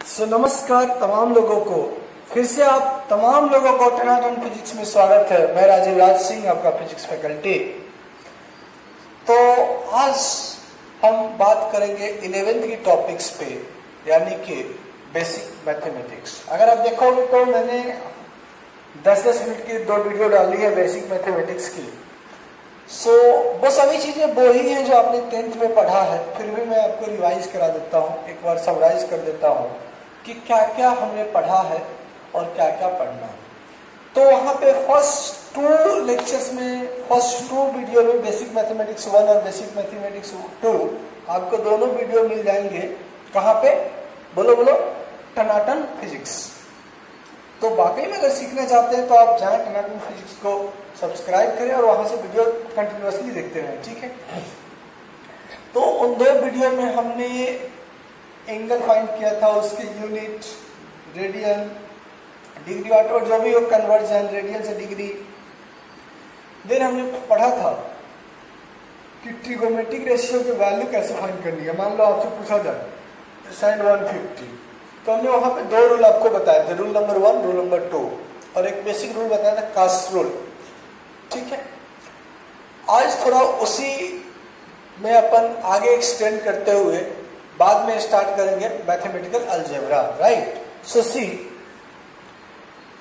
नमस्कार तमाम लोगों को, फिर से आप तमाम लोगों को टनाटन फिजिक्स में स्वागत है। मैं राजीव राज सिंह, आपका फिजिक्स फैकल्टी। तो आज हम बात करेंगे 11th की टॉपिक्स पे, यानी कि बेसिक मैथमेटिक्स। अगर आप देखोगे तो मैंने 10-10 मिनट की 2 वीडियो डाली है बेसिक मैथमेटिक्स की। वो सभी चीजें वो ही हैं जो आपने 10th में पढ़ा है, फिर भी मैं आपको रिवाइज करा देता हूँ, एक बार समराइज कर देता हूँ कि क्या क्या हमने पढ़ा है और क्या क्या पढ़ना है। तो वहाँ पे फर्स्ट 2 लेक्चर्स में, फर्स्ट 2 वीडियो में बेसिक मैथमेटिक्स 1 और बेसिक मैथमेटिक्स 2 आपको दोनों वीडियो मिल जाएंगे। कहाँ पे? बोलो बोलो, टनाटन फिजिक्स। तो वाकई में अगर सीखना चाहते हैं तो आप जाएं टनाटन फिजिक्स को सब्सक्राइब करें और वहां से वीडियो कंटिन्यूअसली देखते रहें, ठीक है। तो उन 2 वीडियो में हमने एंगल फाइंड किया था, उसके यूनिट, रेडियन, डिग्री वाट और जो भी हो, कन्वर्जन, रेडियन से डिग्री। देन हमने पढ़ा था कि ट्रिगोमेट्रिक रेशियो की वैल्यू कैसे फाइंड करनी है। मान लो आपसे पूछा जाए sin 150, तो हमने वहां पे 2 रूल आपको बताए थे, रूल नंबर 1, रूल नंबर 2, और एक बेसिक रूल बताया था, कास्ट रूल, ठीक है। आज थोड़ा उसी में अपन आगे एक्सटेंड करते हुए बाद में स्टार्ट करेंगे मैथमेटिकल अलजेब्रा, राइट। सो सी,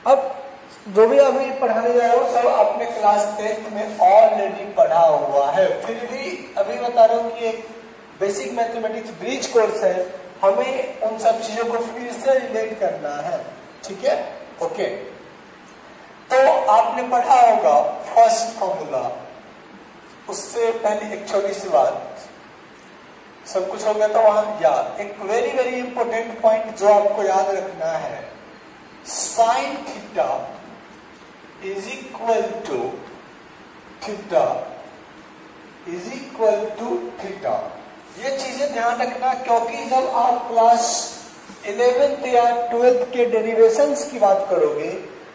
अब जो भी अभी पढ़ाने जा रहा हूं सब आपने क्लास 10th में ऑलरेडी पढ़ा हुआ है, फिर भी अभी बता रहा हूं कि एक बेसिक मैथमेटिक्स ब्रिज कोर्स है, हमें उन सब चीजों को फिर से रिलेट करना है, ठीक है, ओके। तो आपने पढ़ा होगा फर्स्ट फॉर्मूला, उससे पहले एक छोटी सी बात, सब कुछ हो गया तो वहां एक वेरी वेरी इंपॉर्टेंट पॉइंट जो आपको याद रखना है, sine theta is equal to theta is equal to theta. ये चीजें ध्यान रखना, क्योंकि जब आप क्लास 11th या 12th के डेरिवेशंस की बात करोगे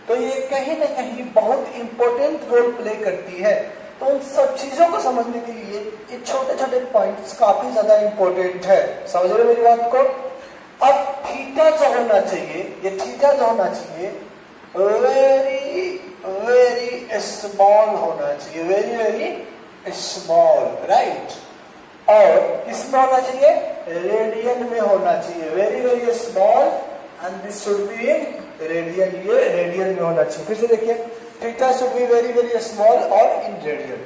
तो ये कहीं ना कहीं बहुत इंपॉर्टेंट रोल प्ले करती है। तो उन सब चीजों को समझने के लिए ये छोटे छोटे पॉइंट्स काफी ज्यादा इंपॉर्टेंट है। समझ रहे हो मेरी बात को? अब थीटा जो होना चाहिए, ये थीटा जो होना चाहिए वेरी वेरी स्मॉल होना चाहिए, वेरी वेरी स्मॉल, राइट। और किसमें होना चाहिए? रेडियन में होना चाहिए, very very small, and this should be in radian, ये रेडियन में होना चाहिए। फिर से देखिए, theta should be very very small और इन रेडियन।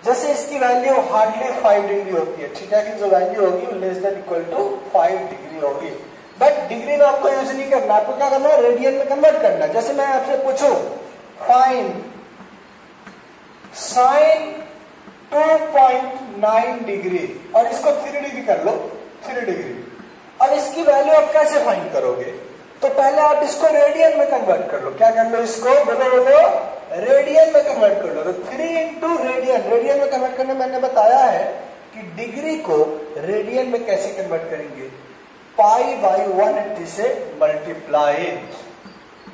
जैसे इसकी वैल्यू हार्डली 5 डिग्री होती है, थीटा की जो वैल्यू होगी less than equal to 5 degree होगी, बट डिग्री में आपको यूज नहीं करना, आपको क्या करना है? रेडियन में कन्वर्ट करना। जैसे मैं आपसे पूछूं फाइंड साइन 2.9 डिग्री और इसको 3 डिग्री कर लो, 3 डिग्री। अब इसकी वैल्यू आप कैसे फाइंड करोगे? तो पहले आप इसको रेडियन में कन्वर्ट कर लो। क्या कर लो? इसको बोलो बोलो, रेडियन में कन्वर्ट कर लो। तो 3 इंटू रेडियन, रेडियन में कन्वर्ट करने मैंने बताया है कि डिग्री को रेडियन में कैसे कन्वर्ट करेंगे, पाई बाई 180 से मल्टीप्लाई,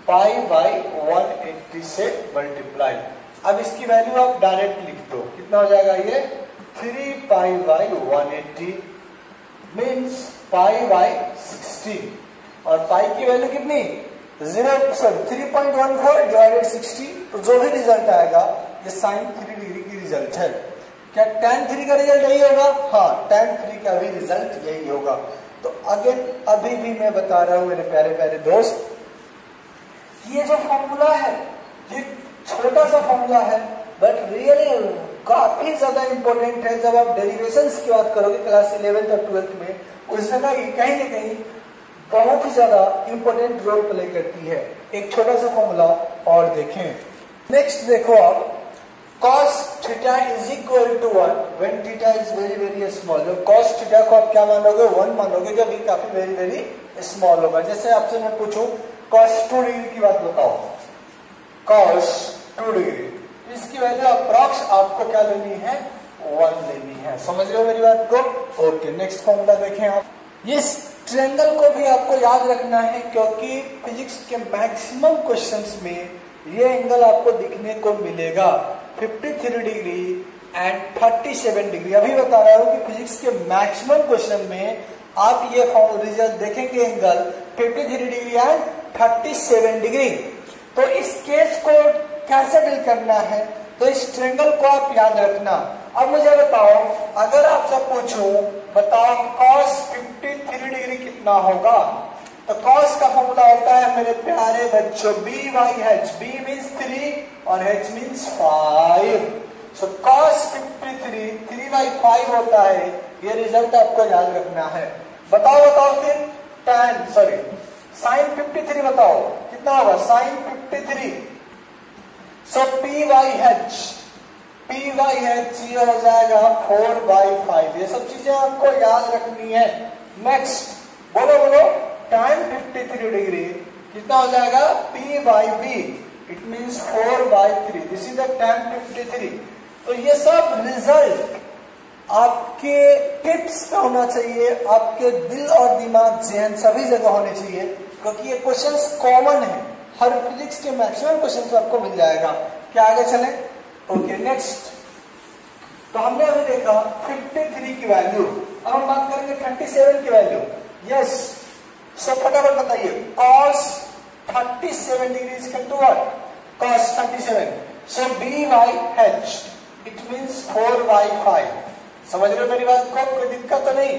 पाई बाई 180 से मल्टीप्लाई। अब इसकी वैल्यू आप डायरेक्ट लिख दो, कितना हो जाएगा ये? 3 pi by 180 means pi by 60, और पाई की वैल्यू कितनी? 3.14 डिवाइडेड 60। तो जो भी रिजल्ट आएगा ये साइन 3 डिग्री की रिजल्ट है। क्या tan 3 का रिजल्ट यही होगा? हाँ, tan 3 का भी रिजल्ट यही होगा। तो अगेन अभी भी मैं बता रहा हूं मेरे प्यारे प्यारे दोस्त, ये जो फॉर्मूला है ये छोटा सा फॉर्मूला है, बट रियली काफी ज्यादा इंपॉर्टेंट है। जब आप डेरिवेशंस की बात करोगे क्लास 11th और 12th में, उस जगह कहीं ना कहीं बहुत ही ज्यादा इंपॉर्टेंट रोल प्ले करती है। एक छोटा सा फॉर्मूला और देखें। नेक्स्ट देखो आप, cos theta is equal to 1 when theta is very very small. जो cos थीटा को आप क्या मानोगे? 1 मानोगे, जब ये काफी वेरी वेरी स्मॉल होगा। जैसे आपसे मैं पूछूं cos 2 डिग्री की बात बताओ, cos 2 डिग्री, इसकी वैल्यू अप्रॉक्स आपको क्या लेनी है? 1 लेनी है। समझ रहे हो मेरी बात को? ओके, नेक्स्ट फॉर्मूला देखें आप। इस ट्रायंगल को भी आपको याद रखना है, क्योंकि फिजिक्स के मैक्सिमम क्वेश्चंस में ये एंगल आपको दिखने को मिलेगा, 53 डिग्री एंड 37 डिग्री। अभी बता रहा हूं कि फिजिक्स के मैक्सिमम क्वेश्चन में आप ये रिजल्ट देखेंगे एंगल 53 डिग्री एंड 37 डिग्री। तो इस केस को कैसे डील करना है, तो इस ट्रायंगल को आप याद रखना। अब मुझे बताओ, अगर आपसे पूछूं बताओ cos 53 डिग्री कितना होगा, तो cos का फॉर्मूला होता है मेरे प्यारे बच्चों b/h। b मीन्स 3 और h मीन्स 5। सो cos 53 3/5 होता है। ये रिजल्ट आपको याद रखना है। बताओ फिर sin 53 बताओ कितना होगा, sin 53। सो p/h ये हो जाएगा 4/5। ये सब चीजें आपको याद रखनी है। नेक्स्ट बोलो tan 53 डिग्री कितना हो जाएगा, p/b। It means 4/3। This is the tan 53। तो ये सब रिजल्ट आपके टिप्स पे होना चाहिए, आपके दिल और दिमाग जहन सभी जगह होने चाहिए, क्योंकि ये क्वेश्चंस कॉमन है। हर फिजिक्स के मैक्सिमम क्वेश्चंस आपको मिल जाएगा। क्या आगे चले? Okay next. तो हमने अभी देखा 53 की वैल्यू। अब हम बात करेंगे 37 की वैल्यू। यस, सो फटाफट बताइए, cos 37 degree is equal to what, cos 37। So b/h it means 4/5। समझ रहे हो मेरी बात को? कोई दिक्कत तो नहीं।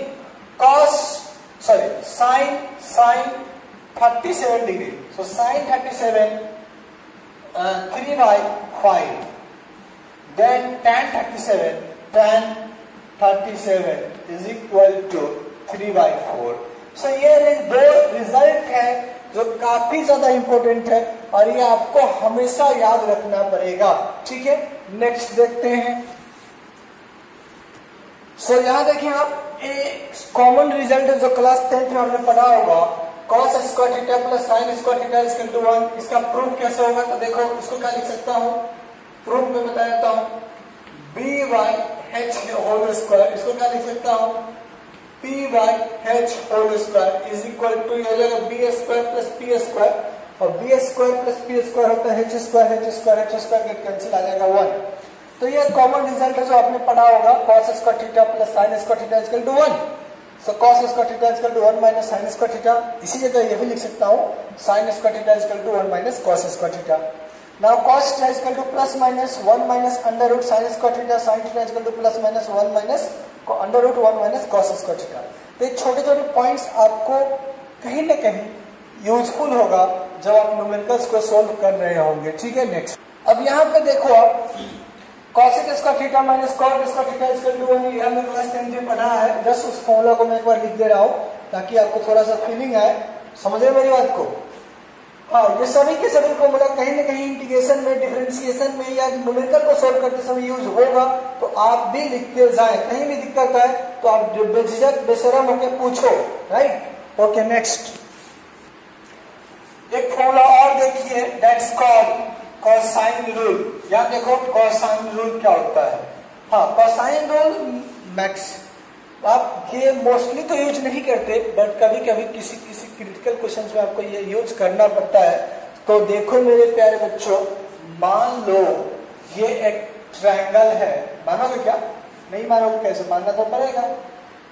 sin 37 degree, so sin 37 3/5, then tan 37 is equal to 3/4। सो ये दो रिजल्ट है जो काफी ज्यादा इंपॉर्टेंट है और ये आपको हमेशा याद रखना पड़ेगा। ठीक है, नेक्स्ट देखते हैं। सो यहाँ देखिए आप, एक कॉमन रिजल्ट है जो क्लास 10th में हमने पढ़ा होगा, cos square theta plus sin square theta is equal to 1। इसका प्रूफ कैसे होगा, तो देखो इसको क्या लिख सकता हूँ, प्रूफ में बता देता हूँ, b/h होल स्क्वायर। इसको क्या लिख सकता हूँ, p/h whole square is equal to b square plus p square, और b square plus p square होता है h स्क्वायर कैंसिल आ जाएगा 1। तो ये कॉमन रिजल्ट है जो आपने पढ़ा होगा, cos square theta plus sin square theta is equal to 1। So cos square theta is equal to 1 minus sin square theta. इसी जगह ये भी लिख सकता हूँ, sin square theta is equal to 1 minus cos square theta. Now cos theta is equal to plus minus 1 minus under root sin square theta, sin theta is equal to plus minus 1 minus under root 1 minus cos square theta. तो ये छोटे points आपको कहीं ना कहीं useful होगा जब आप न्यूमेरिकल्स को सोल्व कर रहे होंगे। ठीक है, नेक्स्ट। अब यहाँ पे देखो आप, cosec square theta minus cot square theta is equal to 1। ये हमने क्लास 10 में पढ़ा है। जस्ट उस फॉर्मूला को मैं एक बार लिख दे रहा हूँ ताकि आपको थोड़ा सा फीलिंग आए। समझ रहे मेरी बात को? हाँ, ये सभी के सभी फॉर्मूला कहीं ना कहीं इंटीग्रेशन में, डिफरेंशिएशन में या न्यूमेरिकल को सोल्व करते समय यूज होगा, तो आप भी लिखते जाएं। कहीं भी दिक्कत है तो आप बेझिझक बेशरम होकर पूछो। Right, okay next. एक फॉर्मूला और देखिए, दैट्स कॉल्ड कोसाइन रूल। यहाँ देखो कोसाइन रूल क्या होता है। हाँ, कोसाइन रूल मैक्स आप ये मोस्टली तो यूज नहीं करते, बट कभी कभी किसी क्रिटिकल क्वेश्चंस में आपको ये यूज करना पड़ता है। तो देखो मेरे प्यारे बच्चों, मान लो ये एक ट्रायंगल है। मानोगे क्या? नहीं मानोगे कैसे? मानना तो पड़ेगा।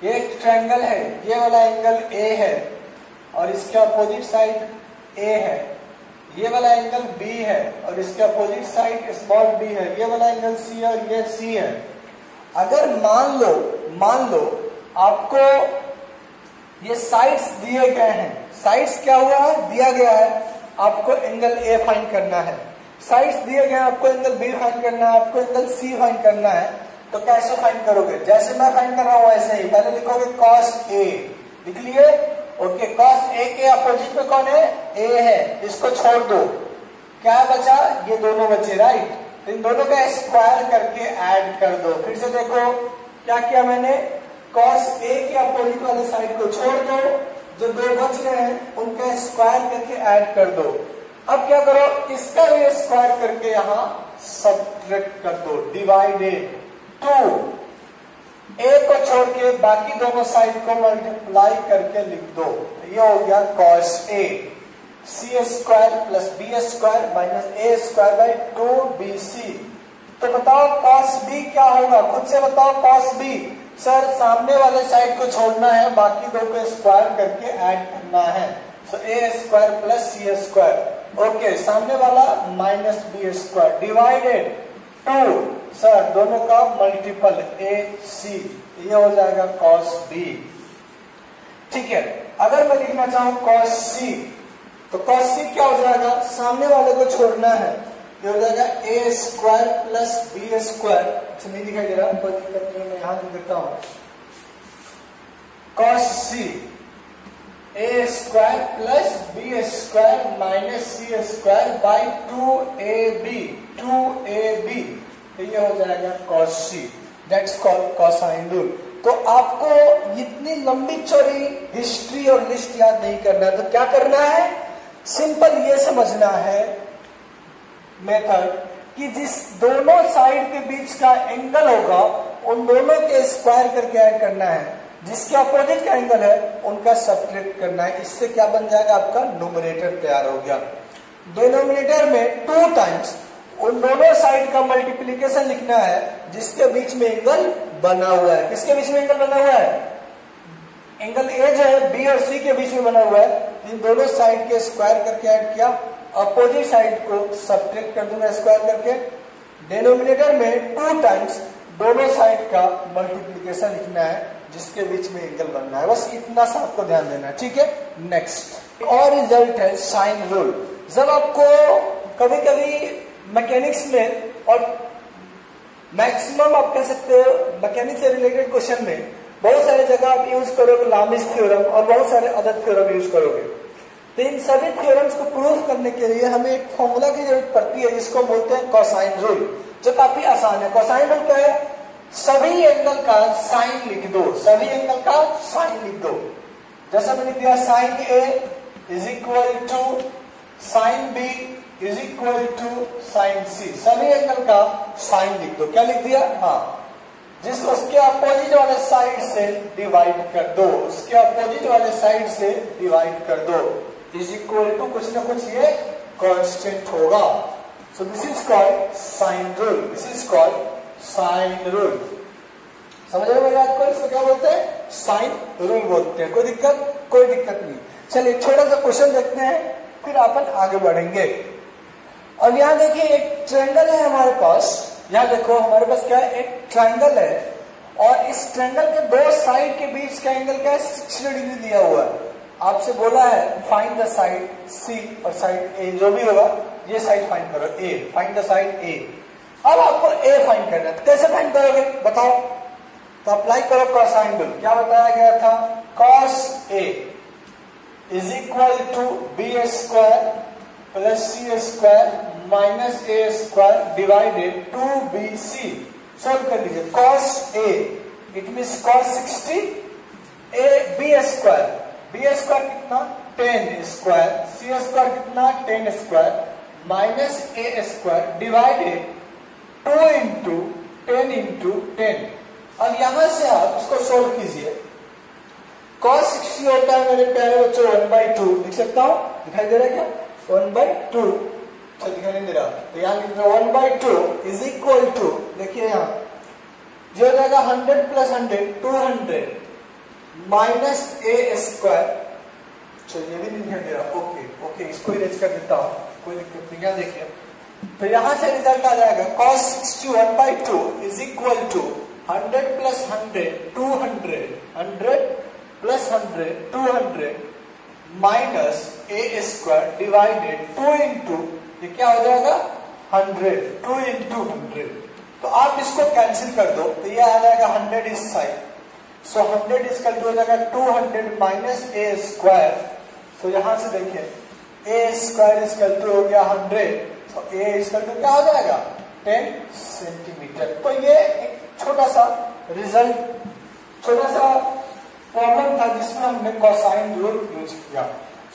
ये एक ट्रायंगल है, ये वाला एंगल ए है और इसके अपोजिट साइड ए है, ये वाला एंगल B है और इसके अपोजिट साइड स्मॉल b है, ये वाला एंगल C है और ये C है। अगर मान लो आपको ये साइड्स दिए गए हैं, साइड्स क्या हुआ है, दिया गया है, आपको एंगल A फाइंड करना है। साइड्स दिए गए हैं, आपको एंगल B फाइंड करना है, आपको एंगल C फाइंड करना है। तो कैसे फाइंड करोगे? जैसे मैं फाइंड कर रहा हूं वैसे ही। पहले लिखोगे cos A, लिख लिए? ओके, cos A के अपोजिट में कौन है? A है, इसको छोड़ दो। क्या बचा? ये दोनों बचे। राइट, इन दोनों का स्क्वायर करके ऐड कर दो। फिर से देखो क्या किया मैंने, cos A के अपोजिट वाले साइड को छोड़ दो, जो दो बच रहे हैं उनका स्क्वायर करके ऐड कर दो। अब क्या करो, इसका भी स्क्वायर करके यहाँ सब्ट्रैक्ट कर दो, डिवाइडेड 2। A को छोड़ के बाकी दोनों साइड को मल्टीप्लाई करके लिख दो। ये हो गया cos A, C square plus B square minus A square by 2BC। तो बताओ cos B क्या होगा? खुद से बताओ cos B। सर सामने वाले साइड को छोड़ना है, बाकी दो को स्क्वायर करके ऐड करना है। So a square plus c square. Okay, सामने वाला minus b square divided 2, sir दोनों का मल्टीपल ए सी, ये हो जाएगा कॉस बी। ठीक है, अगर मैं लिखना चाहूं कॉस सी, तो कॉस सी क्या हो जाएगा, सामने वाले को छोड़ना है, ये हो जाएगा ए स्क्वायर प्लस बी स्क्वायर। अच्छा नहीं दिखाई दे रहा, कोई दिक्कत नहीं, मैं यहां लिख देता हूं cos c a square plus b square minus c square by 2ab, 2ab, ये हो जाएगा cos c. That's called cosine rule. तो आपको इतनी लंबी चौड़ी हिस्ट्री और लिस्ट याद नहीं करना है, तो क्या करना है, सिंपल ये समझना है मेथड कि जिस दोनों साइड के बीच का एंगल होगा उन दोनों के स्क्वायर करके ऐड करना है, जिसके अपोजिट का एंगल है उनका सब्ट्रैक्ट करना है। इससे क्या बन जाएगा, आपका न्यूमरेटर तैयार हो गया। डिनोमिनेटर में 2 टाइम्स उन दोनों साइड का मल्टीप्लिकेशन लिखना है जिसके बीच में एंगल बना हुआ है। किसके बीच में एंगल बना हुआ है, एंगल ए जो है बी और सी के बीच में बना हुआ है। इन दोनों साइड के स्क्वायर करके ऐड किया, अपोजिट साइड को सब्ट्रैक्ट कर दूंगा स्क्वायर करके। डिनोमिनेटर में 2 टाइम्स दोनों साइड का मल्टीप्लिकेशन लिखना है जिसके बीच में एंगल बनना है। बस इतना सा आपको ध्यान देना है। ठीक है, नेक्स्ट और रिजल्ट है साइन रूल। जब आपको कभी कभी मैकेनिक्स में और मैक्सिमम आप कह सकते हो मैकेनिक्स से रिलेटेड क्वेश्चन में बहुत सारे जगह आप यूज करोगे लामिस थ्योरम और बहुत सारे अदर थ्योरम यूज करोगे। तो इन सभी थ्योरम्स को प्रूव करने के लिए हमें एक फॉर्मूला की जरूरत पड़ती है जिसको बोलते हैं कोसाइन रूल, जो काफी आसान है। कोसाइन रूल क्या है, सभी एंगल का साइन लिख दो, सभी एंगल का साइन लिख दो। जैसा मैंने दिया sine a is equal to sine b is equal to sine c, सभी एंगल का साइन लिख दो। क्या लिख दिया, हाँ, जिस उसके अपोजिट वाले साइड से डिवाइड कर दो, उसके अपोजिट वाले साइड से डिवाइड कर दो, इज इक्वल टू कुछ ना कुछ ये कांस्टेंट होगा। So this is called sine rule, this is called sine rule. समझ रहे हो मेरी बात को, इसको क्या बोलते हैं, साइन रूल बोलते हैं। कोई दिक्कत नहीं। चलिए छोटा सा क्वेश्चन देखते हैं, फिर अपन आगे बढ़ेंगे। और यहाँ देखिए एक ट्रायंगल है हमारे पास, यहाँ देखो हमारे पास क्या है, एक ट्रायंगल है और इस ट्रायंगल के दो साइड के बीच का एंगल क्या है, 60 डिग्री दिया हुआ है। आपसे बोला है फाइंड द साइड सी और साइड ए, जो भी होगा ये साइड फाइंड करो, ए, फाइंड द साइड ए। अब आपको ए फाइंड करना है, कैसे फाइंड करोगे बताओ, तो अप्लाई करो कोसाइन रूल। क्या बताया गया था, cos a is equal to b square plus c square minus a square divided 2bc। Solve कर लीजिए, cos a it means cos 60 a b square, b square कितना 10 स्क्वायर, सी स्क्वायर कितना 10 square minus a square divided 2 into 10 into 10। अब यहां से आप इसको solve कीजिए। cos 60 होता है मेरे प्यारे बच्चों 1/2, लिख सकता हूं, दिखाई दे रहा है क्या, 1/2, तो दिखाई नहीं दे रहा, तो यहाँ लिख रहा 1/2 इज इक्वल टू, देखिए यहाँ जो हो जाएगा 100 प्लस 100 200 माइनस ए स्क्वायर। चलिए ये भी नहीं दिखाई दे रहा, ओके इसको इरेज कर देता हूँ, कोई दिक्कत नहीं। यहाँ देखिए, तो यहां से रिजल्ट आ जाएगा cos 60 1/2 is equal to 100 plus 100 200, 100 plus 100 200 minus a square divided 2 into, ये क्या हो जाएगा 100, 2 इंटू 100। तो आप इसको कैंसिल कर दो, तो ये आ जाएगा 100 इस साइड, सो 100 इसका हो जाएगा 200 माइनस ए स्क्वायर। तो यहां से देखिए ए स्क्वायर इसका हो गया 100, तो ए इसका क्या हो जाएगा 10 सेंटीमीटर। तो ये एक छोटा सा रिजल्ट, छोटा सा प्रॉब्लम था जिसमें हमने कोसाइन रूल यूज किया।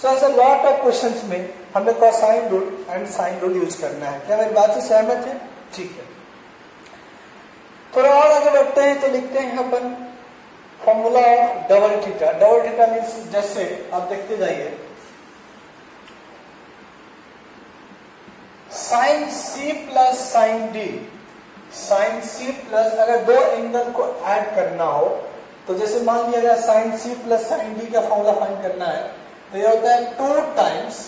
सो ऐसे लॉट ऑफ क्वेश्चंस में हमें cosine rule and sine rule use करना है। क्या मेरी बात से सहमत है, ठीक है। थोड़ा और आगे बढ़ते हैं, तो लिखते हैं अपन formula of double theta. Double theta means जैसे आप देखते जाइए, sine c plus sine d sine c plus, अगर दो एंगल को ऐड करना हो तो जैसे मान लिया जाए sine c plus sine d का फॉर्मूला फाइंड करना है, तो ये होता है 2 टाइम्स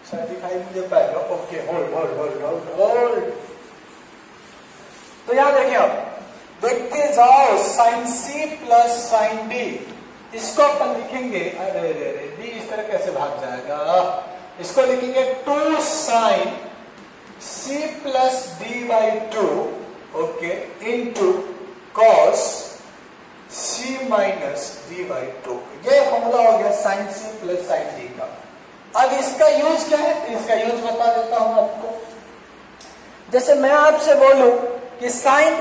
75 मुझे पाएगा। Okay, hold hold hold hold hold. तो यहां देखिए, आप देखते जाओ, sine c plus sine d, इसको अपन लिखेंगे, अरे रे रे डी इस तरह कैसे भाग जाएगा, इसको लिखेंगे 2 sine c plus d by 2, okay, into cos c minus d by 2। ये फॉर्मूला हो गया sine c plus sine d का। अब इसका यूज क्या है, इसका यूज बता देता हूं आपको। जैसे मैं आपसे बोलूं कि साइन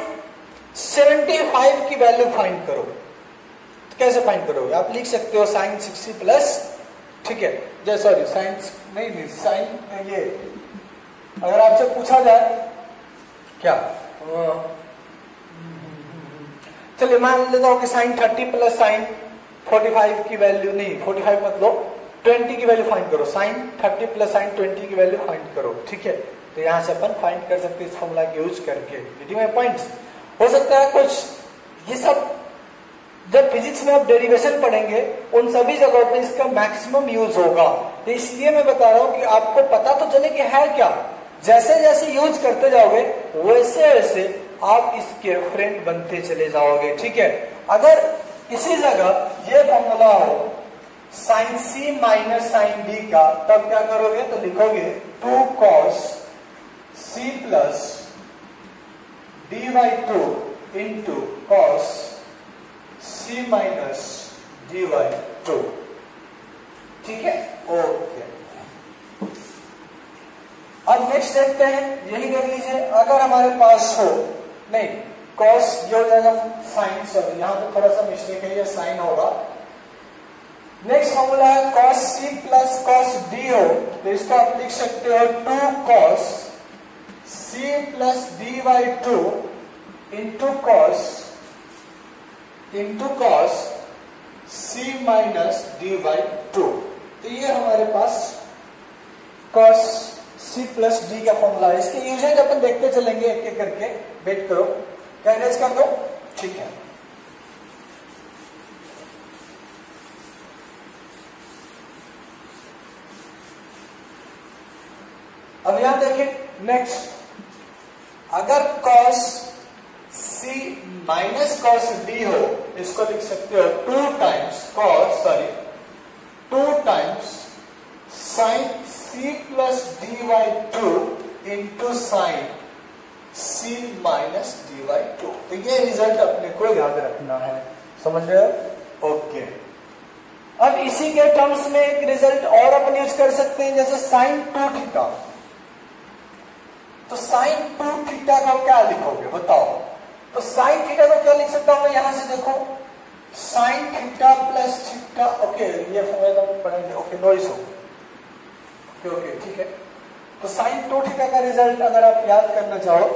75 की वैल्यू फाइंड करो, तो कैसे फाइंड करोगे? आप लिख सकते हो साइन 60 प्लस, ठीक है, जैसे सॉरी साइन नहीं साइन, ये अगर आपसे पूछा जाए क्या, चलिए मान लेता हूं कि साइन 30 प्लस साइन 45 की वैल्यू, नहीं 45 मत लो, 20 की वैल्यू फाइंड करो, साइन 30 प्लस साइन 20 की वैल्यू फाइंड करो, ठीक है। तो यहां से अपन फाइंड कर सकते हैं इस फॉर्मूला के यूज करके। Getting my points? हो सकता है कुछ ये सब जब फिजिक्स में आप डेरिवेशन पढ़ेंगे उन सभी जगहों पे इसका मैक्सिमम यूज होगा, तो इसलिए मैं बता रहा हूं कि आपको पता तो चले कि है क्या, जैसे जैसे यूज करते जाओगे वैसे वैसे आप इसके फ्रेंड बनते चले जाओगे, ठीक है। अगर इसी जगह ये फॉर्मूला हो sine c minus sine d का, तब क्या करोगे, तो लिखोगे 2 cos c plus d by 2 into cos c minus d by 2, ठीक है, ओके। अब नेक्स्ट देखते हैं, यही देख लीजिए, अगर हमारे पास हो, नहीं कॉस ये हो जाएगा साइन, सॉरी यहां पे थोड़ा सा मिस्टेक है, ये साइन होगा। नेक्स्ट फॉर्मूला है cos c plus cos d हो, तो इसको आप लिख सकते हो 2 cos c plus d by 2 into cos c minus d by 2। तो ये हमारे पास कॉस सी प्लस डी का फॉर्मूला है। इसके यूजेज अपन देखते चलेंगे एक एक करके, वेट करो, कैरेज कर दो, ठीक है। अब यहां देखिए नेक्स्ट, अगर cos c minus cos d हो, इसको लिख सकते हो 2 times cos, sorry 2 times sine c plus d by 2 into sine c minus d by 2। तो ये रिजल्ट अपने को याद रखना है, समझ रहे हो, ओके। अब इसी के टर्म्स में एक रिजल्ट और अपन यूज कर सकते हैं, जैसे साइन 2 थीटा। तो साइन 2 थीटा का क्या लिखोगे बताओ? तो साइन थीटा को क्या लिख सकता हूं मैं, यहां से देखो, sine theta plus theta, okay, ये फॉर्मूला पढ़ेंगे, okay, no issue, okay okay, ठीक है। तो साइन 2 थीटा का रिजल्ट अगर आप याद करना चाहो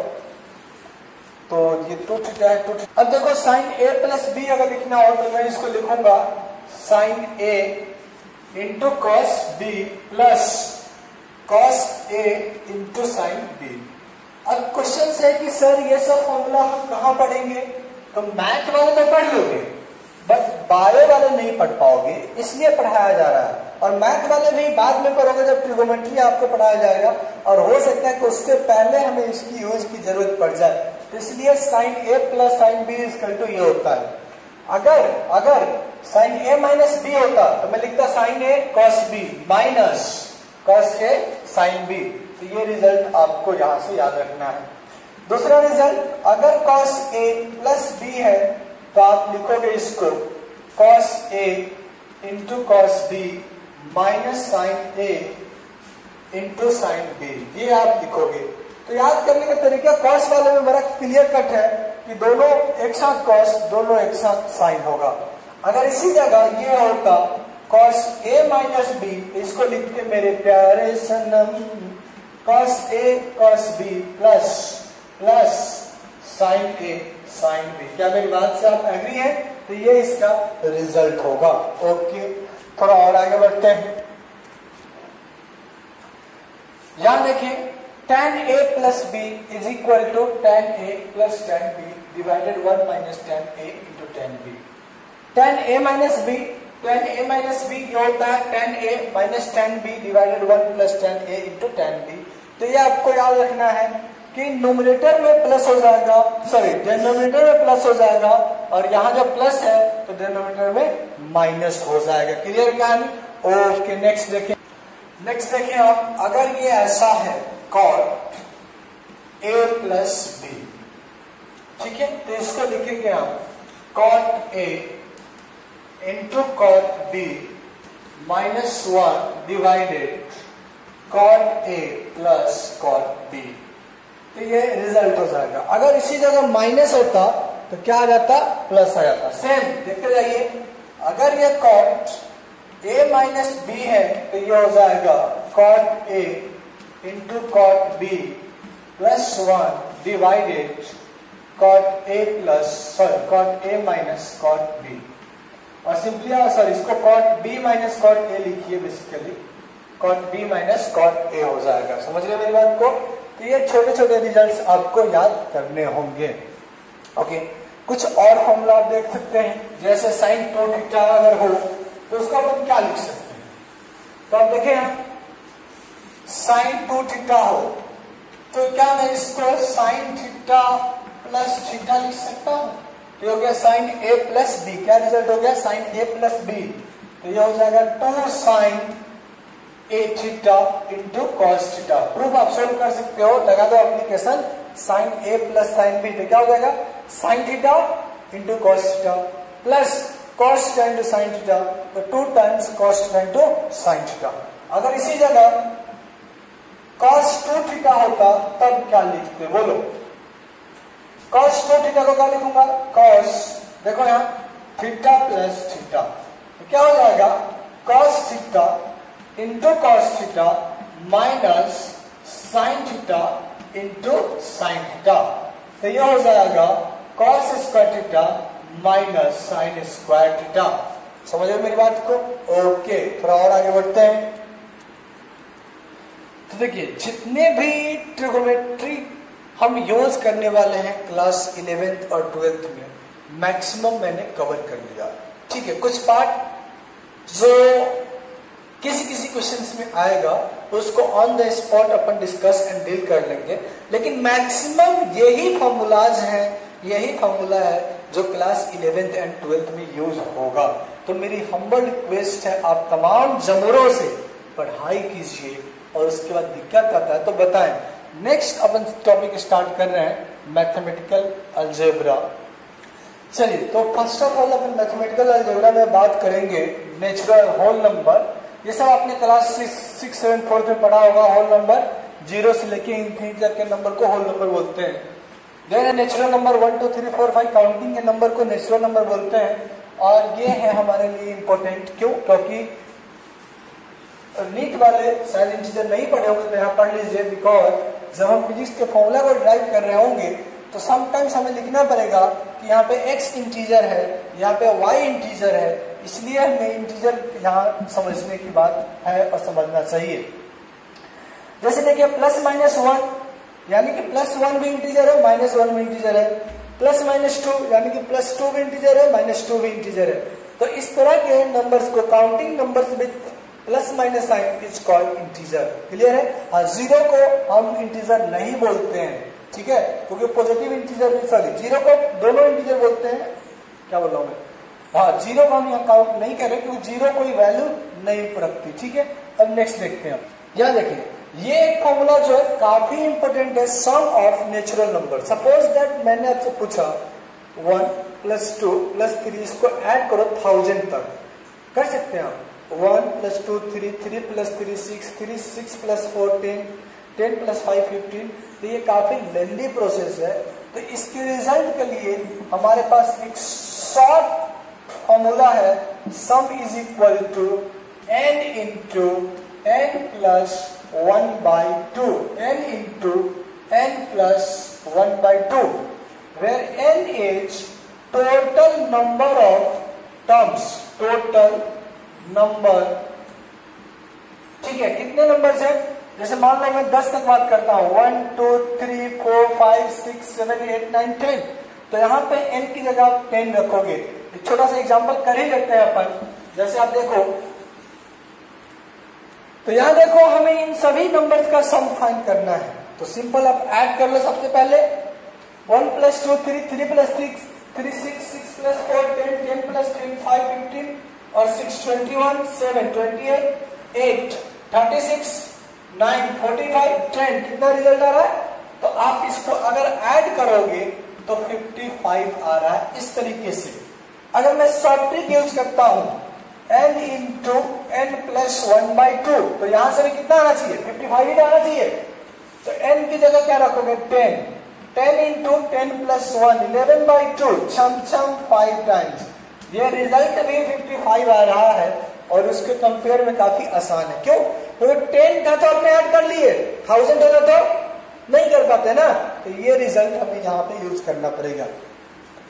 तो ये 2 थीटा है, 2 थीटा। अब देखो साइन ए प्लस बी अगर लिखना हो तो मैं इसको लिखूंगा sine a into cos b plus cos a into sine b. अब क्वेश्चन है कि सर ये सब फॉर्मूला हम कहां पढ़ेंगे? तो मैथ वाले तो पढ़ लोगे बट बायो वाले नहीं पढ़ पाओगे, इसलिए पढ़ाया जा रहा है। और मैथ वाले भी बाद में पढ़ोगे जब ट्रिगोमेट्री आपको पढ़ाया जाएगा, और हो सकता है कि उससे पहले हमें इसकी यूज की जरूरत पड़ जाए, तो इसलिए sine a plus sine b equal to ये होता है। अगर साइन ए माइनस बी होता तो मैं लिखता sign A cos b minus cos A sine B. तो ये रिजल्ट आपको यहां से याद रखना है। दूसरा रिजल्ट, अगर कॉस ए प्लस बी है तो आप लिखोगे इसको cos a into cos b minus sine a into sine b, ये आप लिखोगे। तो याद करने का तरीका कॉस वाले में बड़ा क्लियर कट है कि दोनों एक साथ कॉस, दोनों एक साथ साइन होगा। अगर इसी जगह ये होता कॉस ए माइनस बी, इसको लिख के मेरे प्यारे सनम cos a cos b plus plus sine a sine b. क्या मेरी बात से आप एग्री हैं? तो ये इसका रिजल्ट होगा। ओके, थोड़ा और आगे बढ़ते हैं। यहां देखिए 10a plus b is equal to 10a plus 10b divided 1 minus 10a into 10b. 10a minus b क्या होता है? 10a minus 10b divided 1 plus 10a into 10b. तो ये आपको याद रखना है कि न्यूमरेटर में प्लस हो जाएगा, सॉरी डिनोमिनेटर में प्लस हो जाएगा, और यहाँ जब प्लस है तो डिनोमिनेटर में माइनस हो जाएगा। क्लियर क्या है? ओके, नेक्स्ट देखें आप, अगर ये ऐसा है cot a प्लस b, ठीक है, तो इसको लिखेंगे हम cot a into cot b minus 1 divided cot a plus cot b। तो ये रिजल्ट हो जाएगा। अगर इसी जगह माइनस होता तो क्या आ जाता? प्लस आ जाता। सेम देखते जाइए, अगर ये cot a माइनस b है तो ये हो जाएगा cot a into cot b plus 1 divided cot a minus cot b। और सिंपली इसको cot b minus cot a लिखिए, basically cot b minus cot a हो जाएगा। समझ रहे मेरी बात को? तो ये छोटे छोटे रिजल्ट्स आपको याद करने होंगे। ओके, कुछ और फॉर्मूला आप देख सकते हैं, जैसे sin 2 थीटा अगर हो तो उसको अपन क्या लिख सकते हैं? तो आप देखें यहाँ sin 2 थीटा हो तो क्या मैं इसको sin थीटा प्लस थीटा लिख सकता हूँ? तो ये हो गया sin a प्लस b। क्या रिजल्ट हो गया? sin a plus b। तो ये हो जाएगा 2 sin a theta into cos theta. Proof आप सोल्व कर सकते हो, लगा दो application sin a plus sin b। तो क्या हो जाएगा? sin theta into cos theta plus cos theta into sin theta, तो 2 times cos theta into sin theta. अगर इसी जगह cos 2 थीटा होता तब क्या लिखते? बोलो। cos 2 थीटा को क्या लिखूंगा? cos, देखो यहाँ थीटा प्लस थीटा, तो क्या हो जाएगा? cos theta into cos theta minus sin theta into sin theta. तो ये हो जाएगा cos square theta minus sin square theta. समझ रहे मेरी बात को? ओके, थोड़ा और आगे बढ़ते हैं। तो देखिए, जितने भी ट्रिगोनोमेट्री हम यूज करने वाले हैं क्लास 11th और 12th में, मैक्सिमम मैंने कवर कर लिया। ठीक है, कुछ पार्ट जो किसी क्वेश्चंस में आएगा उसको on the spot upon discuss and deal कर लेंगे, लेकिन मैक्सिमम यही फॉर्मूलाज हैं, यही फॉर्मूला है जो क्लास 11th एंड 12th में यूज होगा। तो मेरी हम्बल रिक्वेस्ट है, आप तमाम जमूरों से पढ़ाई कीजिए और उसके बाद दिक्कत आता है तो बताएं। नेक्स्ट अपन टॉपिक स्टार्ट कर रहे हैं मैथमेटिकल अलजेब्रा। चलिए, तो first of all upon mathematical algebra में बात करेंगे नेचुरल होल नंबर। ये सब आपने क्लास 6, 7, 4 में पढ़ा होगा। होल नंबर 0 से लेके इंफिनिटी तक के नंबर को होल नंबर बोलते हैं। देन नेचुरल नंबर 1, 2, 3, 4, 5 काउंटिंग के नंबर को नेचुरल नंबर बोलते हैं। और ये है हमारे लिए इंपॉर्टेंट, क्यों? क्योंकि नीट वाले शायद इंटीजर नहीं पढ़े होंगे तो यहाँ पढ़ लीजिए, बिकॉज जब हम फिजिक्स के फॉर्मूला को ड्राइव कर रहे होंगे तो समटाइम्स हमें लिखना पड़ेगा कि यहाँ पे x इंटीजर है, यहाँ पे y इंटीजर है, इसलिए हमें इंटीजर यहाँ समझने की बात है और समझना चाहिए। जैसे देखिए प्लस माइनस 1, यानी कि प्लस 1 भी इंटीजर है, माइनस 1 भी इंटीजर है। प्लस माइनस 2 यानी कि प्लस 2 भी इंटीजर है, माइनस 2 भी इंटीजर है। तो इस तरह के नंबर्स को counting numbers with plus minus sign is called integer. Clear है? हाँ, 0 को हम इंटीजर नहीं बोलते हैं, ठीक है, क्योंकि पॉजिटिव इंटीजर, सॉरी 0 को दोनों इंटीजर बोलते हैं। क्या बोल रहा हूँ मैं? हाँ, 0 को हम यहाँ काउंट नहीं कर रहे क्योंकि 0 कोई वैल्यू नहीं रखती। ठीक है, अब नेक्स्ट देखते हैं। यहाँ देखिए, ये एक फॉर्मूला जो है काफी इंपॉर्टेंट है, sum of natural number. Suppose that मैंने आपसे पूछा 1 + 2 + 3, इसको ऐड करो 1000 तक, कर सकते हैं आप। 1 + 2 3, 3 + 3 6, 3 6 + 4 10, 10 + 5 15। तो ये काफी लेंदी प्रोसेस है। तो इसके रिजल्ट के लिए हमारे पास एक शॉर्ट फॉर्मूला है, sum is equal to n into n + 1/2, n into n + 1/2, where n is total number of terms, total number. ठीक है, कितने नंबर्स हैं? जैसे मान लो मैं 10 तक बात करता हूँ, 1 2 3 4 5 6 7 8 9 10, तो यहाँ पे n की जगह आप 10 रखोगे। एक छोटा सा एग्जांपल कर ही लेते हैं अपन। जैसे आप देखो, तो यहाँ देखो हमें इन सभी नंबर्स का सम फाइंड करना है, तो सिंपल आप ऐड कर लो। सबसे पहले 1 + 2 3, 3 + 6 3 6, 6 + 4 10, 10 + 10 5 15 और 6 21 7 28 8 36 9 45 10। कितना रिजल्ट आ रहा है? तो आप इसको अगर ऐड करोगे तो 55 आ रहा है। इस तरीके से अगर मैं शॉर्ट ट्रिक यूज करता हूं, n × n + 1/2, तो यहां से भी कितना आना चाहिए? 55 ही आना चाहिए। तो n की जगह क्या रखोगे? 10 × 10 + 1 11/2, छम 5 टाइम्स। ये रिजल्ट भी 55 आ रहा है और उसके कंपेयर में काफी आसान है। क्यों? क्योंकि 10 था तो आपने ऐड कर लिए, 1000 होता तो नहीं कर पाते ना। तो ये रिजल्ट हमें यहाँ पे यूज करना पड़ेगा।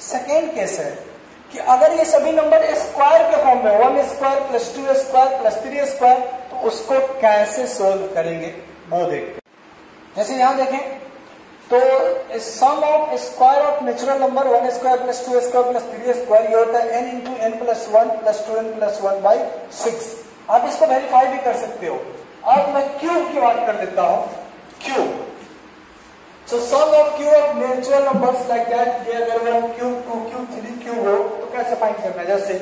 सेकेंड केस है कि अगर ये सभी नंबर स्क्वायर के फॉर्म में, 1² + 2² + 3², तो उसको कैसे सोल्व करेंगे वो देखते हैं। जैसे यहां देखें तो sum of square of natural number 1² + 2² + 3², ये होता है n × n + 1 + 2n + 1/6। आप इसको वेरीफाई भी कर सकते हो। अब मैं क्यूब की बात कर देता हूं। Cube, so sum of cube of natural numbers like that, ये अगर 1 cube 2 cube 3 cube हो तो कैसे फाइंड करना है? जैसे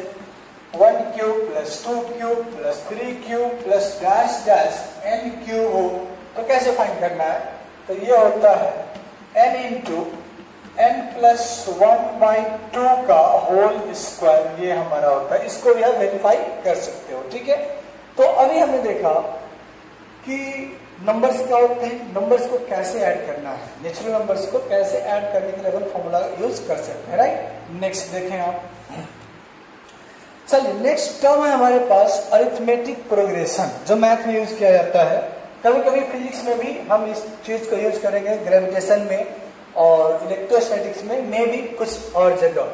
1 cube + 2 cube + 3 cube + dash dash n cube हो तो कैसे फाइंड करना है? तो ये होता है n × n + 1/2 का होल स्क्वायर, ये हमारा होता है। इसको भी आप वेरीफाई कर सकते हो। ठीक है, तो अभी हमने देखा कि नंबर्स क्या होते हैं, नंबर्स को कैसे ऐड करना है, नेचुरल नंबर्स को कैसे ऐड करने के लिए अपन फॉर्मूला यूज कर सकते हैं, राइट। नेक्स्ट देखें आप, चलिए नेक्स्ट टर्म है हमारे पास अरिथमेटिक प्रोग्रेशन, जो मैथ में यूज किया जाता है। कभी कभी फिजिक्स में भी हम इस चीज को यूज करेंगे, ग्रेविटेशन में और इलेक्ट्रोस्टैटिक्स में, भी कुछ और जगह।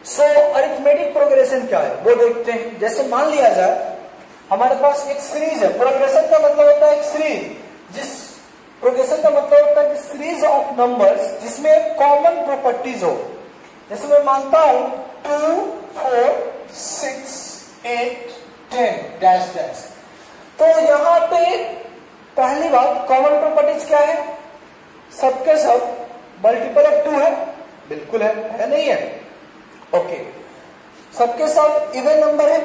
सो अरिथमेटिक प्रोग्रेशन क्या है वो देखते हैं। जैसे मान लिया जाए हमारे पास एक सीरीज है, प्रोग्रेशन का मतलब होता है एक सीरीज, जिस प्रोग्रेशन का मतलब होता है कि सीरीज ऑफ नंबर्स जिसमें कॉमन प्रॉपर्टीज हो। जैसे मैं मानता हूं 2 4 6 8 10 डैश डैश, तो यहां पे पहली बात कॉमन प्रॉपर्टीज क्या है? सबके सब मल्टीपल ऑफ 2 है, बिल्कुल है नहीं है? ओके। सबके सब इवन नंबर है,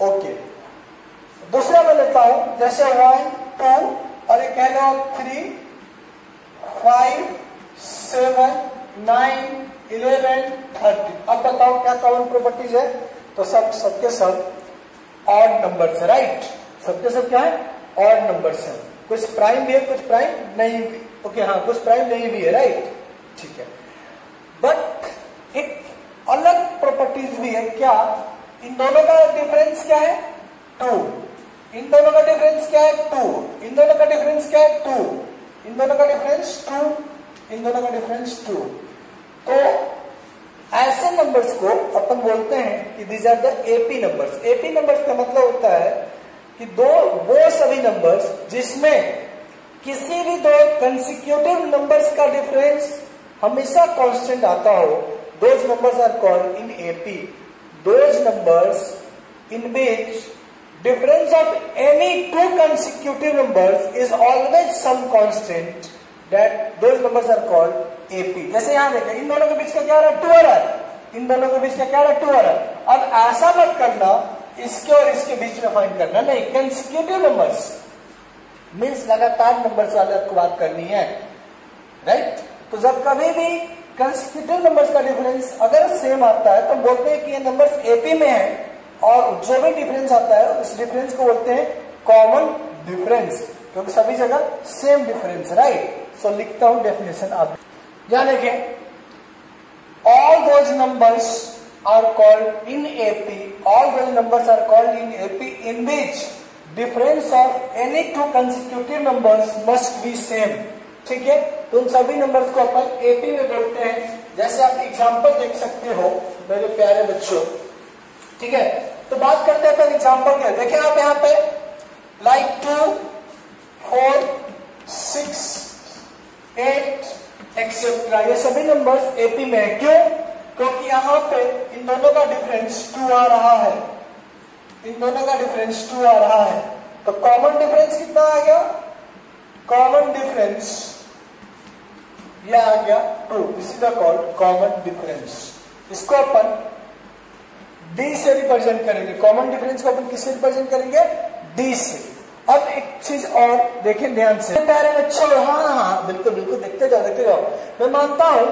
ओके। दूसरा मैं लेता हूं, जैसे 1 2 और एक कह लो 3 5 7 9 11 30। अब बताओ क्या कॉमन प्रॉपर्टीज है? तो सबके सब ऑड नंबर्स है, राइट। सबके सब क्या है? ऑड नंबर्स है। कुछ प्राइम भी है, कुछ प्राइम नहीं भी। ओके, हाँ, कुछ प्राइम नहीं भी है, राइट, ठीक है। बट एक अलग प्रॉपर्टीज भी है। क्या? इन दोनों का डिफरेंस क्या है? 2। इन दोनों का डिफरेंस क्या है? 2। इन दोनों का डिफरेंस क्या है? 2। इन दोनों का डिफरेंस 2। इन दोनों का डिफरेंस 2। तो ऐसे नंबर्स को अपन बोलते हैं कि these are the AP numbers. AP numbers का मतलब होता है कि वो सभी नंबर्स जिसमें किसी भी दो कंसेक्यूटिव नंबर्स का डिफरेंस हमेशा कांस्टेंट आता हो, those numbers are called in AP. Those numbers in which difference of any two consecutive numbers is always some constant, that those numbers are called AP। जैसे यहां देखें, इन दोनों के बीच का क्या आ रहा है? 2 आ रहा है। इन दोनों के बीच का क्या आ रहा है? 2 आ रहा है। अब ऐसा मत करना इसके और इसके बीच में फाइंड करना, नहीं, कंसेक्यूटिव नंबर्स मीन्स लगातार नंबर्स वाले आपको बात करनी है, राइट। तो जब कभी भी कंसेक्यूटिव नंबर्स का डिफरेंस अगर सेम आता है तो बोलते हैं कि ये नंबर्स एपी में है, और जो भी डिफरेंस आता है उस डिफरेंस को बोलते हैं कॉमन डिफरेंस, क्योंकि सभी जगह सेम डिफरेंस, राइट। सो लिखता हूं डेफिनेशन आप यहां देखें, all those numbers are called in AP, all those numbers are called in AP in which difference of any two consecutive numbers must be same. ठीक है, तो उन सभी नंबर्स को अपन एपी में बोलते हैं। जैसे आप एग्जाम्पल देख सकते हो मेरे प्यारे बच्चों, ठीक है। तो बात करते हैं एग्जाम्पल के, देखिए आप यहाँ पे लाइक 2 4 6, 8 एक्सेट्रा, ये सभी नंबर्स एपी में है। क्यों? क्योंकि यहां पे इन दोनों का डिफरेंस 2 आ रहा है, इन दोनों का डिफरेंस 2 आ रहा है। तो कॉमन डिफरेंस कितना आ गया? कॉमन डिफरेंस ये आ गया 2। This is the called common difference. इसको अपन डी से रिप्रेजेंट करेंगे। कॉमन डिफरेंस को अपन किससे रिप्रेजेंट करेंगे? डी से। अब एक चीज और देखें ध्यान से, बच्चों, हाँ बिल्कुल बिल्कुल, देखते जाओ देखते जाओ। मैं मानता हूं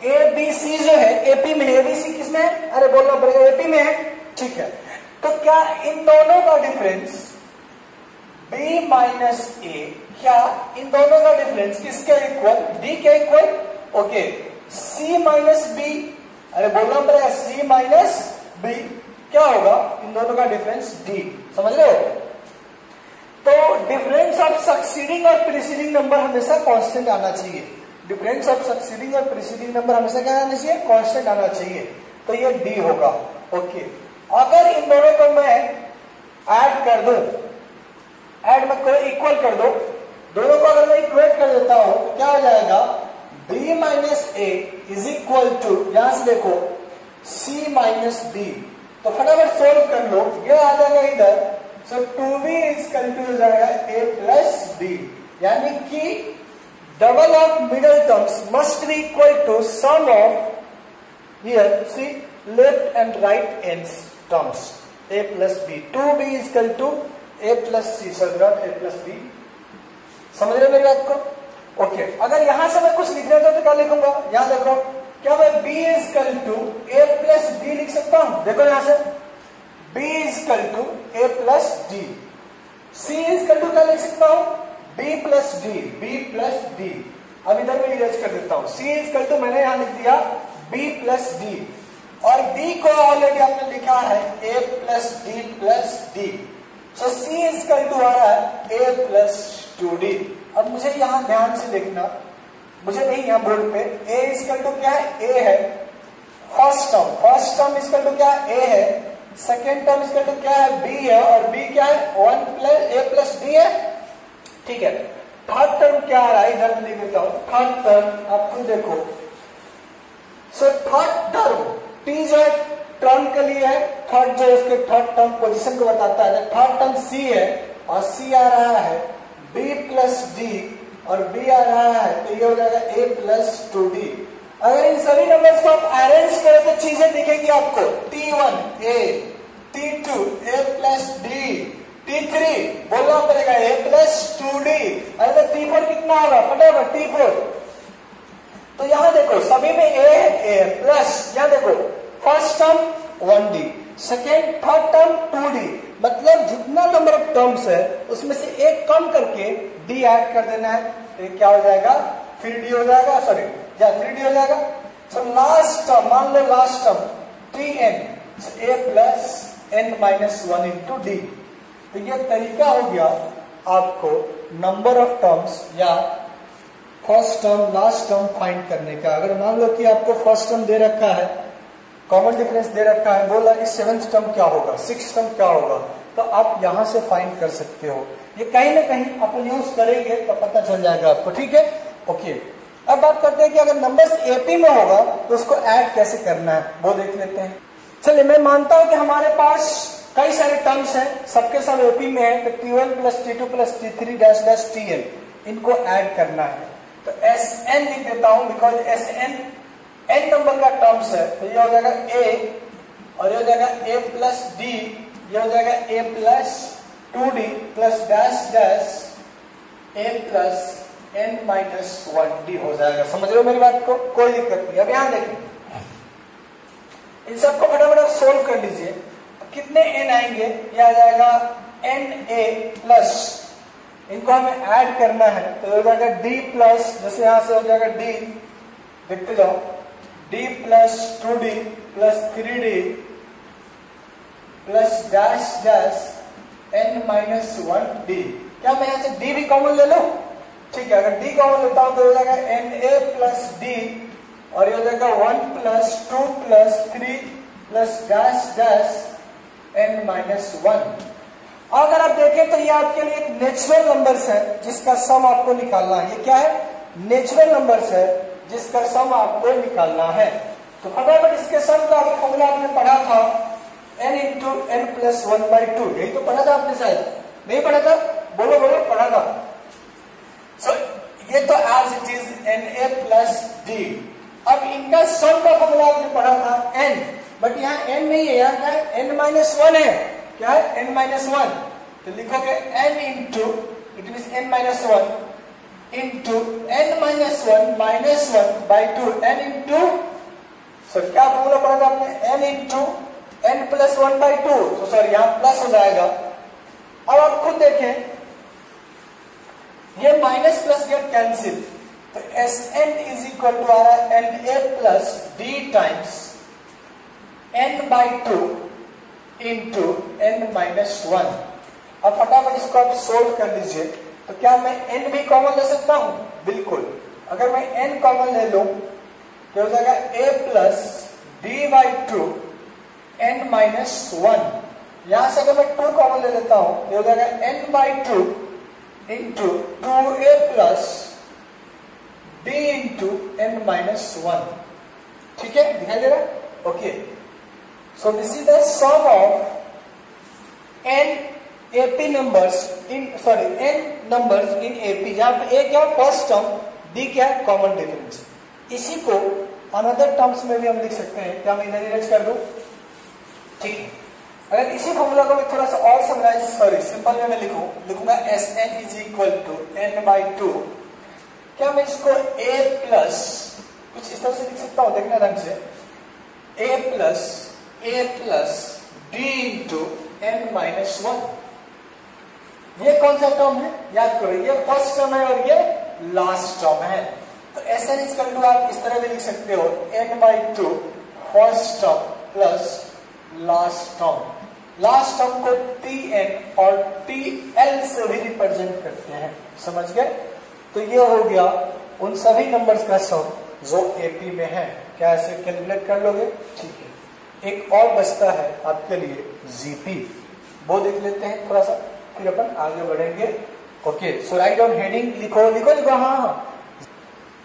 ए बी सी जो है एपी में है। एबीसी किसमें है? अरे बोलना पड़ेगा, एपी में है। ठीक है, तो क्या इन दोनों का डिफरेंस b माइनस ए, क्या इन दोनों का डिफरेंस किसके इक्वल? डी के इक्वल। ओके, c माइनस बी, अरे बोलना पड़ेगा c माइनस बी क्या होगा? इन दोनों का डिफरेंस d। समझ रहे हो? तो डिफरेंस ऑफ सक्सीडिंग और प्रीसीडिंग नंबर हमेशा कांस्टेंट आना चाहिए। डिफरेंस ऑफ सक्सीडिंग और प्रीसीडिंग नंबर हमेशा क्या आना चाहिए? कांस्टेंट आना चाहिए। तो ये d होगा। ओके, अगर इन दोनों को मैं ऐड कर दूं, ऐड मत करो, इक्वल कर दो, दोनों को अगर मैं इक्वेट कर देता हूं तो क्या हो जाएगा? b minus a is equal to, यहां से देखो, c माइनस बी। तो फटाफट सोल्व कर लो, ये आ जाएगा इधर। सो 2b इज इक्वल हो जाएगा a प्लस b, यानी कि double of middle terms must be equal to sum of here c left and right ends terms a plus b। 2b is equal to a plus c, sir not a plus b। समझ रहे मेरी बात को? Okay, अगर यहां से मैं कुछ लिख रहा था तो क्या लिखूंगा? यहां देखो, क्या मैं b is equal to a plus d लिख सकता हूं? देखो यहां से b is equal to a plus d, c is equal to क्या लिख सकता हूं? b plus d, b plus d। अब इधर मैं इरेज कर देता हूं, c इज इक्वल टू मैंने यहां लिख दिया b प्लस d, और d को ऑलरेडी आपने लिखा है a plus d plus d। So c is equal to आ रहा है a प्लस 2d। अब मुझे यहां ध्यान से देखना, मुझे नहीं यहां बोर्ड पे, a इज इक्वल टू क्या है? a है first term, first term is equal to क्या है? a है। Second term is equal to क्या है? b है, और b क्या है? 1 प्लस a प्लस d है। ठीक है, थर्ड टर्म क्या आ रहा है? इधर मैं लिख देता हूं, थर्ड टर्म आप खुद देखो। सो थर्ड टर्म t जो है टर्म के लिए है, थर्ड जो है उसके थर्ड टर्म पोजीशन को बताता है। थर्ड टर्म c है, और c आ रहा है b प्लस d, और b आ रहा है, तो ये हो जाएगा a प्लस 2d। अगर इन सभी नंबर्स को आप अरेंज करें तो चीजें दिखेंगी आपको। t1 a, t2 a plus d, t3 बोलना पड़ेगा a प्लस 2d। अरे तो t4 कितना होगा? फटाफट t4। तो यहां देखो सभी में a है, a प्लस, यहां देखो first term 1d, second third term 2d, मतलब जितना नंबर ऑफ टर्म्स है उसमें से एक कम करके d ऐड कर देना है। तो ये क्या हो जाएगा? 3d हो जाएगा, सॉरी या 3d हो जाएगा। सो लास्ट टर्म, मान लो last term 3n, a plus n minus 1 into d। तो ये तरीका हो गया आपको नंबर ऑफ टर्म्स या first term last term find करने का। अगर मान लो कि आपको फर्स्ट टर्म दे रखा है, कॉमन डिफरेंस दे रखा है, बोला कि 7th टर्म क्या होगा, 6th टर्म क्या होगा, तो आप यहां से फाइंड कर सकते हो। ये कहीं ना कहीं अपन यूज करेंगे तो पता चल जाएगा आपको। ठीक है, ओके। अब बात करते हैं कि अगर नंबर्स एपी में होगा तो उसको ऐड कैसे करना है, वो देख लेते हैं। चलिए, मैं मानता हूं कि हमारे पास कई सारे टर्म्स हैं, सबके सब एपी में है, तो t1 plus t2 plus t3 dash dash tn, इनको ऐड करना है। तो Sn लिख देता हूं, बिकॉज Sn n नंबर का टर्म्स है। तो ये हो जाएगा a, और ये हो जाएगा a प्लस d, ये हो जाएगा a plus 2d plus dash dash a plus n minus 1d हो जाएगा। समझ रहे हो मेरी बात को? कोई दिक्कत नहीं। अब यहां देखिए, इन सबको फटाफट सोल्व कर लीजिए। कितने n आएंगे? ये आ जाएगा na प्लस, इनको हमें ऐड करना है, तो हो जाएगा d प्लस, जैसे यहां से हो जाएगा d, देखते जाओ, d plus 2d plus 3d plus dash dash n minus 1d। क्या मैं यहां से d भी कॉमन ले लूं? ठीक है, अगर d कॉमन लेता हूं तो हो जाएगा na प्लस d, और ये हो जाएगा 1 plus 2 plus 3 plus dash dash n minus 1। अगर आप देखें तो ये आपके लिए एक नेचुरल नंबर्स है जिसका सम आपको निकालना है। ये क्या है? नेचुरल नंबर्स है जिसका सम आपको निकालना है। तो फटाफट इसके सम का फॉर्मूला आपने पढ़ा था, n इंटू n प्लस 1/2। यही तो पढ़ा था आपने, शायद नहीं पढ़ा था? बोलो बोलो, पढ़ा था। सो ये तो as it is na plus d। अब इनका सम का फॉर्मूला आपने पढ़ा था n, बट यहाँ n नहीं है, यहाँ क्या है? n माइनस 1 है। क्या है? n minus 1। तो लिखोगे n into, it means n minus 1 into n minus 1 minus 1/2 n into, sir क्या फॉर्मूला पढ़ा था आपने? n into n plus 1/2। तो सर यहाँ प्लस हो जाएगा। अब आप खुद देखें, ये माइनस प्लस गेट कैंसिल, तो Sn इज इक्वल टू आ रहा है Na plus d times n/2 into n minus 1। अब फटाफट इसको आप सोल्व कर लीजिए। तो क्या मैं n भी कॉमन ले सकता हूं? बिल्कुल। अगर मैं n कॉमन ले लूं तो हो जाएगा a plus d/2 n minus 1। यहां से अगर मैं 2 कॉमन ले लेता हूं तो हो जाएगा n/2 into 2a plus d into n minus 1। ठीक है, दिखाई दे रहा है? Okay, so this is the sum of n AP numbers in n numbers in AP। यहाँ पे a क्या? फर्स्ट टर्म, d क्या? Common difference. इसी को अनदर टर्म्स में भी हम लिख सकते हैं। क्या मैं इधर इरेज कर दूं? ठीक है। अगर इसी फॉर्मूला को मैं थोड़ा सा और समझाए, सिंपल में मैं लिखूंगा Sn is equal to n/2। क्या मैं इसको a प्लस कुछ इस तरह से लिख सकता हूं? देखना ढंग से, a plus d into n minus 1। ये कौन सा टर्म है? याद करो, ये फर्स्ट टर्म है और ये लास्ट टर्म है। तो Sn इज इक्वल टू आप इस तरह भी लिख सकते हो, n/2 first term plus last term. Last term को Tn और TL से भी रिप्रेजेंट करते हैं। समझ गए? तो ये हो गया उन सभी नंबर्स का सम जो AP में है। क्या ऐसे कैलकुलेट कर लोगे? ठीक है। एक और बचता है आपके लिए GP, वो देख लेते हैं थोड़ा सा, फिर अपन आगे बढ़ेंगे। ओके, सो राइट डाउन हेडिंग, लिखो। हाँ,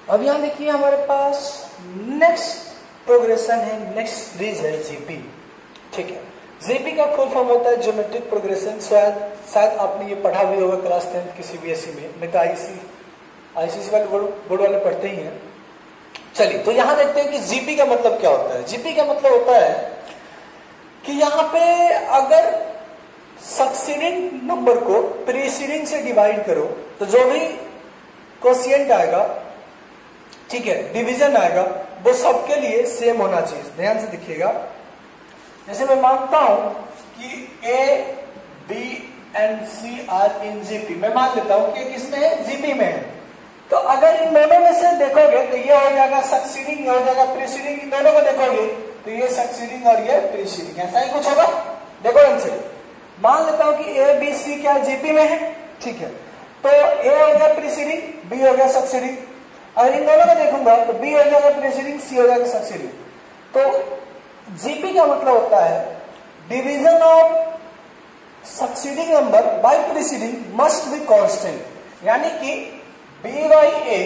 अब यहाँ देखिए हमारे पास नेक्स्ट प्रोग्रेशन है, नेक्स्ट सीरीज है GP। ठीक है, GP का फुल फॉर्म होता है ज्योमेट्रिक प्रोग्रेशन। शायद आपने ये पढ़ा भी होगा क्लास 10 की CBSE में, नहीं तो ICC वाले बोर्ड वाले पढ़ते ही हैं। चलिए, तो यहां देखते हैं कि GP का मतलब क्या होता है। GP का मतलब होता है कि यहाँ पे अगर सक्सीडिंग नंबर को प्रीसीडिंग से डिवाइड करो तो जो भी कोशिएंट आएगा, ठीक है, डिवीजन आएगा, वो सबके लिए सेम होना चाहिए। ध्यान से देखिएगा। जैसे मैं मानता हूं कि A, B and C are in GP। मैं मान लेता हूं कि किसमें है? GP में है। तो अगर इन दोनों में से देखोगे तो ये हो जाएगा सक्सीडिंग, ये हो जाएगा प्रीसीडिंग। इन दोनों को देखोगे तो ये सक्सीडिंग और ये प्रीसीडिंग, ऐसा ही कुछ होगा। देखो इनसे मान लेता हूं कि A, B, C क्या GP में है। ठीक है, तो A हो गया प्रीसीडिंग, B हो गया सक्सीडिंग। अगर इन दोनों को देखूंगा तो B हो जाएगा प्रीसीडिंग, C हो जाएगा सक्सीडिंग। तो GP का मतलब होता है division of succeeding number by preceding must be constant. यानी कि B by A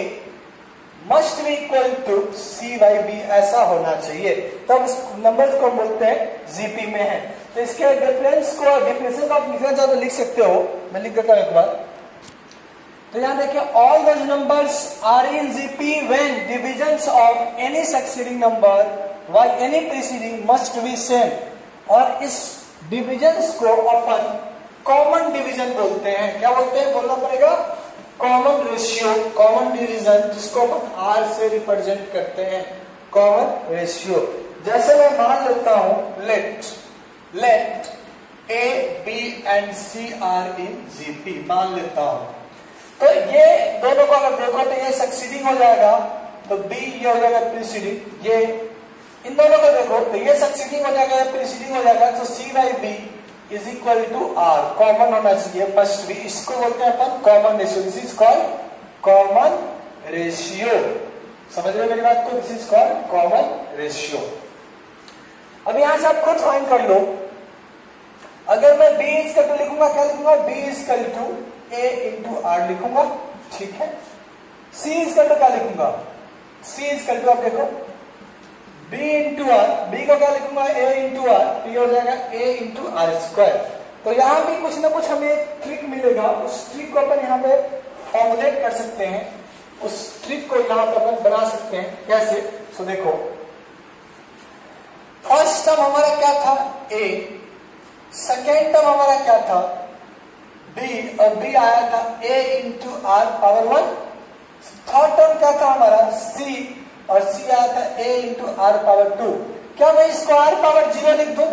must be equal to C by B, ऐसा होना चाहिए। तब इस नंबर्स को बोलते हैं GP में है। तो इसके डिफरेंस को आप लिखना चाहो तो लिख सकते हो। मैं लिख देता हूं एक बार। तो यहां देखिए, all those numbers are in GP when divisions of any succeeding number by any preceding must be same. और इस डिविजन्स को अपन कॉमन डिवीजन बोलते हैं। क्या बोलते हैं? बोलना पड़ेगा कॉमन रेशियो, कॉमन डिवीजन, जिसको अपन R से रिप्रेजेंट करते हैं, कॉमन रेशियो। जैसे मैं मान लेता हूं let A, B and C are in GP, मान लेता हूं। तो ये दोनों को अगर देखो तो ये सक्सीडिंग हो जाएगा, तो B ये हो जाएगा प्रीसीडिंग। ये इन दोनों को देखो तो ये सक्सीडिंग हो जाएगा, प्रीसीडिंग हो जाएगा। तो C by B is equal to R, common होना चाहिए मस्ट बी। इसको बोलते हैं अपन common ratio. This is called common ratio. समझ रहे हो मेरी बात को? This is called common ratio. अब यहां से आप खुद फाइंड कर लो अगर मैं B इक्वल टू लिखूंगा, क्या लिखूंगा, B equal to A into r लिखूंगा, ठीक है। C इक्वल टू क्या लिखूंगा, C इक्वल टू आप देखो B इंटू आर, B को क्या लिखूंगा, A इंटू आर, तो हो जाएगा A इंटू आर स्क्वायर। तो यहाँ भी कुछ ना कुछ हमें एक ट्रिक मिलेगा, उस ट्रिक को अपन यहाँ पे फॉर्मुलेट कर सकते हैं, उस ट्रिक को यहाँ पर अपन बना सकते हैं। कैसे, तो देखो फर्स्ट टर्म हमारा क्या था A, सेकेंड टर्म हमारा क्या था B, और B आया था A into r power 1, third term क्या था हमारा C, और C आया था A इंटू आर पावर 2। क्या मैं इसको आर पावर 0 लिख दूं,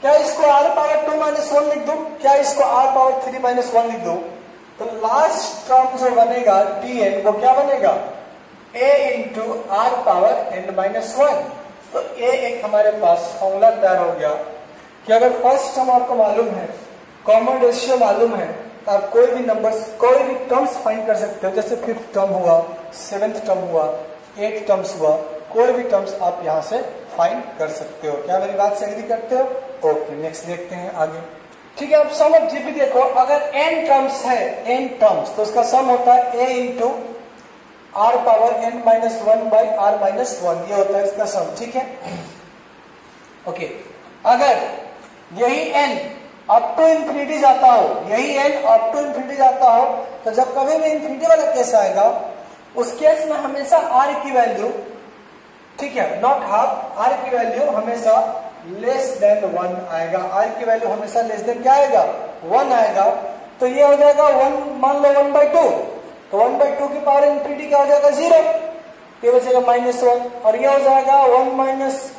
क्या इसको आर पावर 2 माइनस 1 लिख दूं, क्या इसको आर पावर 3 माइनस 1 लिख दूं, तो लास्ट टर्म जो बनेगा Tn वो क्या बनेगा, A into r power n minus 1। तो A एक हमारे पास फॉर्मूला तैयार हो गया कि अगर फर्स्ट टर्म आपको मालूम है, कॉमन रेशियो मालूम है, तो आप कोई भी नंबर्स, कोई भी टर्म्स फाइंड कर सकते हो। जैसे 5th टर्म हुआ, 7th टर्म हुआ, 8 टर्म्स हुआ, कोई भी टर्म्स आप यहां से फाइंड कर सकते हो। क्या मेरी बात से एग्री करते हो? ओके, नेक्स्ट देखते हैं आगे। ठीक है, अब सम ऑफ जीपी देखो, अगर n टर्म्स है, n टर्म्स, तो उसका सम होता है a into r power n minus 1 by r minus 1, ये होता है इसका सम, ठीक है। ओके, अगर यही n अप टू इंफिनिटी जाता हो, यही n अप टू इंफिनिटी जाता हो, तो जब कभी भी इंफिनिटी वाला केस आएगा, उस केस में हमेशा r की वैल्यू, ठीक है, नॉट हाफ, r की वैल्यू हमेशा लेस देन 1 आएगा। r की वैल्यू हमेशा लेस देन क्या आएगा, 1 आएगा। तो ये हो जाएगा 1, मान लो 1/2, तो 1/2 की पावर इंफिनिटी क्या हो जाएगा, 0, ये बचेगा -1, और ये हो जाएगा 1 माइनस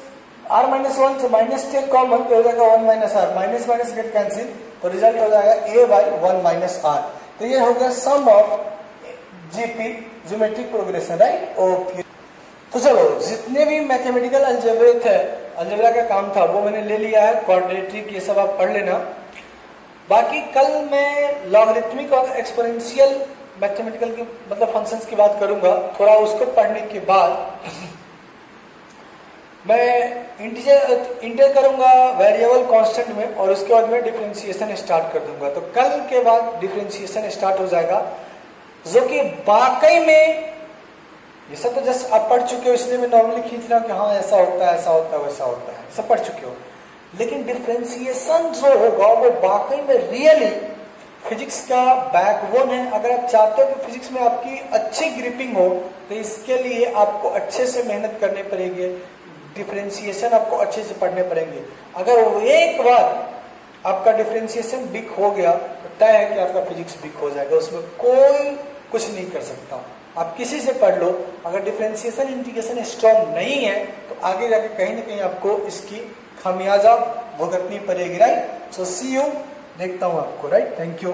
r माइनस 1 से माइनस टेक कॉमन, तो हो जाएगा 1 minus r, minus minus get cancel, तो रिजल्ट हो जाएगा a बाई 1 माइनस r। तो ये हो गया sum of GP, geometric progression, right. Okay, तो चलो जितने भी मैथमेटिकल अलजेब्रा थे, अलजेब्रा का काम था वो मैंने ले लिया है, क्वाड्रेटिक ये सब आप पढ़ लेना। बाकी कल मैं लॉगरिथमिक और एक्सपोनेंशियल मैथमेटिकल की मतलब फंक्शंस की बात करूंगा। थोड़ा उसको पढ़ने के बाद मैं इंटीजर करूंगा वेरिएबल कांस्टेंट में, और उसके बाद मैं डिफरेंशिएशन स्टार्ट कर दूंगा। तो कल के बाद डिफरेंशिएशन स्टार्ट हो जाएगा, जो कि वाकई में ये सब तो जस्ट आप पढ़ चुके हो, इसलिए मैं नॉर्मली खींच रहा हूं कि हाँ ऐसा होता है, ऐसा होता है, वैसा होता है, सब पढ़ चुके हो। लेकिन डिफरेंशिएशन जो होगा वो वाकई में रियली फिजिक्स का बैकबोन है। अगर आप चाहते हो कि फिजिक्स में आपकी अच्छी ग्रिपिंग हो, तो इसके लिए आपको अच्छे से मेहनत करनी पड़ेगी, डिफरेंशिएशन आपको अच्छे से पढ़ने पड़ेंगे। अगर वो एक बार आपका डिफरेंशिएशन वीक हो गया, तो तय है कि आपका फिजिक्स वीक हो जाएगा, उसमें कोई कुछ नहीं कर सकता। आप किसी से पढ़ लो, अगर डिफरेंशिएशन इंटीग्रेशन स्ट्रॉन्ग नहीं है, तो आगे जाके कहीं ना कहीं आपको इसकी खामियाजा भुगतनी पड़ेगी, राइट। सो सी यू, देखता हूं आपको, राइट। Thank you.